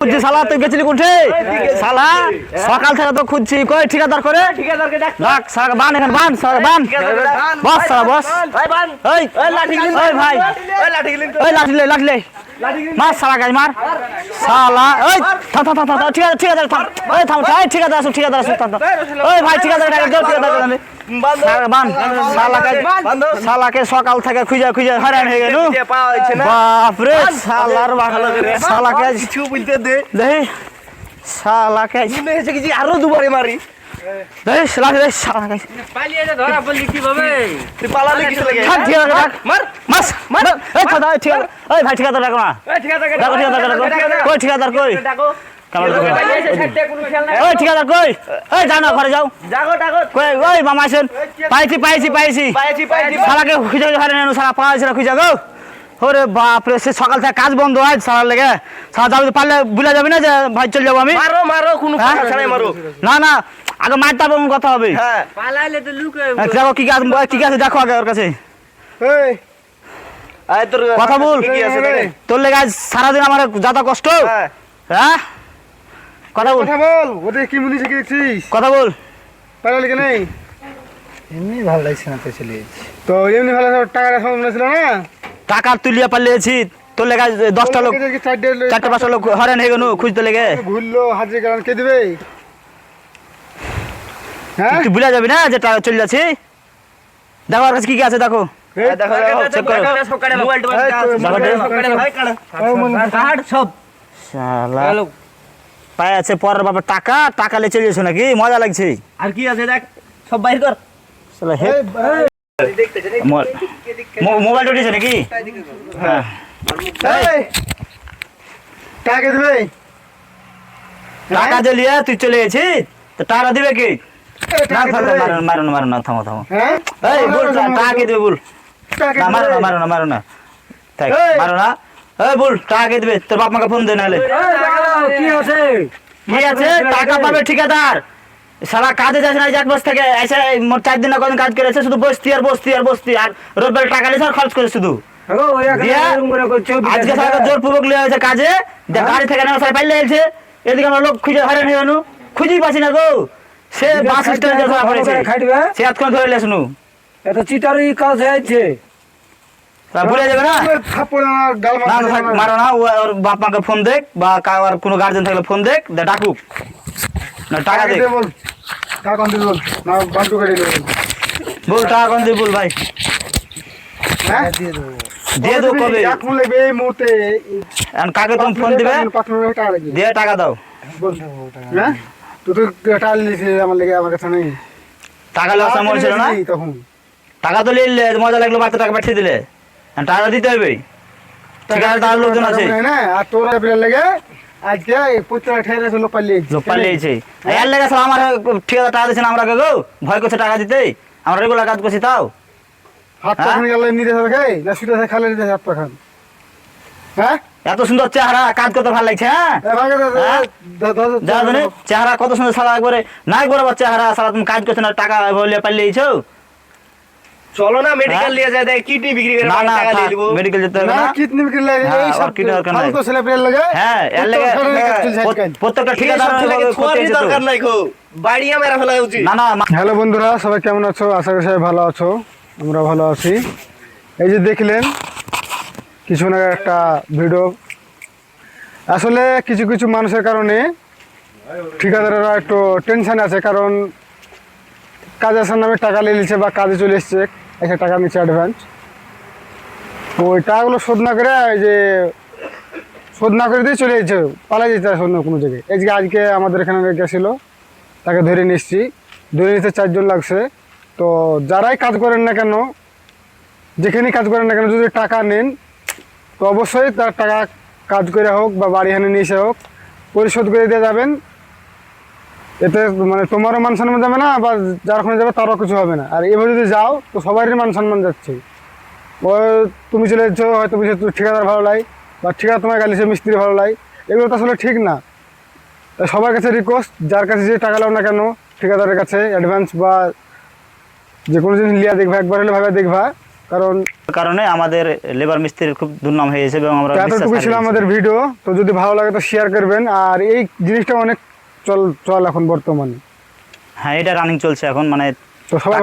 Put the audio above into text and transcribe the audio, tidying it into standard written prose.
খুঁজছি শালা, তুই গেছিলি কোঠে শালা? সকাল থেকে তো খুঁজছি, কই ঠিকাদার করে ডাক শালা, বান এখানে বান শালা, বান বস শালা বস। এই লাঠি ভাই, ওই লাঠি লে মার শালা, গাছ মার শালা। ওই থাম থাম থাম থাম, ঠিকাদার থাম, ওই থাম, এই ঠিকাদার আসুক, ঠিকাদার আসুক, থাম থাম। ওই ভাই ঠিকাদার বান শালাকে সকাল থেকে খুঁজে খুঁজে হয়রান হয়ে গেল। বাপরে শালার শালাকে কিছু বলতে দে দেখি শালাকে আরো দুবারে মারি দেখি শালাকে শালাকে পালিয়ে ধরা বললি কিভাবে তুই পালালি কিছু লাগে মার মাস মার। এই খাদা ঠিক আছে, ওই ভাই ঠিকাদার ডাকো না, ডাকো ঠিকাদার ডাকো, কই ঠিকাদার কই ডাকো, ওই ঠিকাদার কই, ওই যাও না ঘরে যাও, কই ওই মামা আসেন, পাইছি শালাকে খুঁজে হারে নেন শালা, পাইছি না খুঁজে গো। ওরে বাপরে, সে সকাল থেকে কাজ বন্ধ হয় শালার লেগে, শালা যাবে পারলে ভুলে যাবি না যে ভাই চলে যাবো আমি। মারো কোনো মারো না না, আগে মার তারপর কথা হবে। পালাইলে তো লুকে দেখো কি আছে দেখো আগে ওর কাছে। কথা বল, তোর লেগে আজ সারাদিন আমার যাতা কষ্ট। হ্যাঁ কথা বল, ওদের কি মুনি শিখে দেখছিস? কথা বল, পালালি কেন? এমনি ভালো লাগছে না তো, চলে তো এমনি ভালো টাকার সম্ভাবনা ছিল না, টাকা তুলিয়া পালিয়েছি তোর লেগে 10টা লোক 4-5টা লোক হরেন হয়ে গেল খুঁজতে লেগে। ভুললো হাজির কারণ কে দিবে? হ্যাঁ তুই ভুলে যাবি না যে টাকা চলে যাচ্ছে। দেখো আর কাছে কি কি আছে দেখো, পায়ে আছে পরের বাবা টাকা, টাকা লে চলে যাচ্ছে নাকি, মজা লাগছে। আর কি আছে দেখ, সব বাইর কর। মোবাইল উঠেছে নাকি? টাকা দিবে, টাকা জ্বলিয়ে তুই চলে গেছিস তো টাকা দিবে কি? মারো না, থামো টাকা কে দিবে বল, মারো না মারো না, এই বল টাকা কে দিবে? তোর বাপ মাকে ফোন দে নাহলে। কি আছে টাকা পাবে ঠিকাদার, সারা কাজে যাচ্ছে না, 1 মাস থেকে এসে 4 দিন না কদিন কাজ করেছে, শুধু বসতি আর রোববার টাকা নিয়ে খরচ করে শুধু। আজকে সারা জোরপূর্বক লিয়ে হয়েছে কাজে, গাড়ি থেকে নেওয়া সারা পাইলে গেছে, এদিকে আমরা লোক খুঁজে হয়রান হয়ে গেল, খুঁজেই পাচ্ছি না গো। সে বাস স্ট্যান্ডে ধরা পড়েছে, সে এতক্ষণ ধরে লেসনু, এত চিটারি কাজ হয়েছে ভুলে যাবে না। মারো না, ওর বাপ মাকে ফোন দেখ বা কার কোনো গার্জেন থাকলে ফোন দেখ, ডাকুক না টাকা দে বল, টাকা কোন দিবি বল না, বান্টু করে দিবি বল, টাকা কোন দিবি বল ভাই। হ্যাঁ দিয়ে দাও কবে, এখন লাগবে এই মুহূর্তে, এখন কাকে তুমি ফোন দিবে, দিয়ে টাকা দাও বল। হ্যাঁ তুই তো টাকা নিছিস আমার লাগি, আমার কাছে নেই টাকা, লস আমল ছিল না তখন, টাকা তো নিলে মজা লাগলো, বাচ্চা টাকা পাঠিয়ে দিলে টাকা দিতে হবে, ঠিক আছে? তার লোকজন আছে না, আর তোর লাগে আজকে প্রত্যেকটা ঠেরে লোক পালিয়েছে, এর লেগে সব আমার ঠিকাদার টাকা দিচ্ছে না, আমরা গো ভয় করছে টাকা দিতে, আমরা রেগুলার কাজ করছি তাও হাত পাখান গেলে নিতে হবে খাই না, শুতে খালে নিতে হাত পাখান। হ্যাঁ এত সুন্দর চেহারা, কাজ করতে ভালো লাগছে। হ্যাঁ চেহারা কত সুন্দর, সারা একবারে নাই বরাবর চেহারা, সারা তুমি কাজ করছো না, টাকা বলে পালিয়েছো। চলো না মেডিকেল নিয়ে যায়, দেখ কিডনি বিক্রি করে টাকা দিয়ে দিব, মেডিকেল যেতে হবে না, কিডনি বিক্রি লাগে এই সব কিডনি দরকার নাই, তো ছেলে প্রেল লাগে। হ্যাঁ এর লাগে প্রত্যেকটা ঠিকাদার দরকার নাই, গো বাড়িয়া মেরা ফেলা উচিত না। হ্যালো বন্ধুরা, সবাই কেমন আছো? আশা করি সবাই ভালো আছো, আমরা ভালো আছি। এই যে দেখলেন কিছুক্ষণ আগে একটা ভিডিও, আসলে কিছু কিছু মানুষের কারণে ঠিকাদাররা একটু টেনশনে আছে, কারণ কাজ আসার নামে টাকা নিয়ে নিচ্ছে বা কাজে চলে এসছে, একটা টাকা নিচ্ছে অ্যাডভান্স, তো ওই টাকাগুলো শোধ না করে, এই যে শোধ না করে দিয়ে চলে যাচ্ছে, পালাই যেতে অন্য কোনো জায়গায়। এই যে আজকে আমাদের এখানে গেছিলো, তাকে ধরে নিচ্ছি, ধরে নিতে 4 জন লাগছে। তো যারাই কাজ করেন না কেন, যেখানেই কাজ করেন না কেন, যদি টাকা নেন তো অবশ্যই তার টাকা কাজ করে হোক বা বাড়ি হানে নিয়ে এসে হোক পরিশোধ করে দিয়ে যাবেন, এতে মানে তোমারও মান সম্মান যাবে না, বা যার ওখানে যাবে তারও কিছু হবে না। আর এভাবে যদি যাও তো সবারই মান সম্মান যাচ্ছে। তুমি চলে যাচ্ছ, হয়তো বুঝে ঠিকাদার ভালো লাগে বা ঠিকাদার তোমার গালিছে মিস্ত্রি ভালো লাগে, এগুলো তো আসলে ঠিক না। তাই সবার কাছে রিকোয়েস্ট, যার কাছে যে টাকা লাও না কেন ঠিকাদারের কাছে অ্যাডভান্স বা যে কোনো জিনিস লিয়া দেখবা, একবার হলে ভাবে দেখবা, কারণ কারণে আমাদের লেবার মিস্ত্রির খুব দুর্নাম হয়ে গেছে এবং আমরা এতটুকু ছিল আমাদের ভিডিও। তো যদি ভালো লাগে তো শেয়ার করবেন। আর এই জিনিসটা অনেক চল এখন বর্তমানে। হ্যাঁ, এটা রানিং চলছে এখন, মানে তো সবাই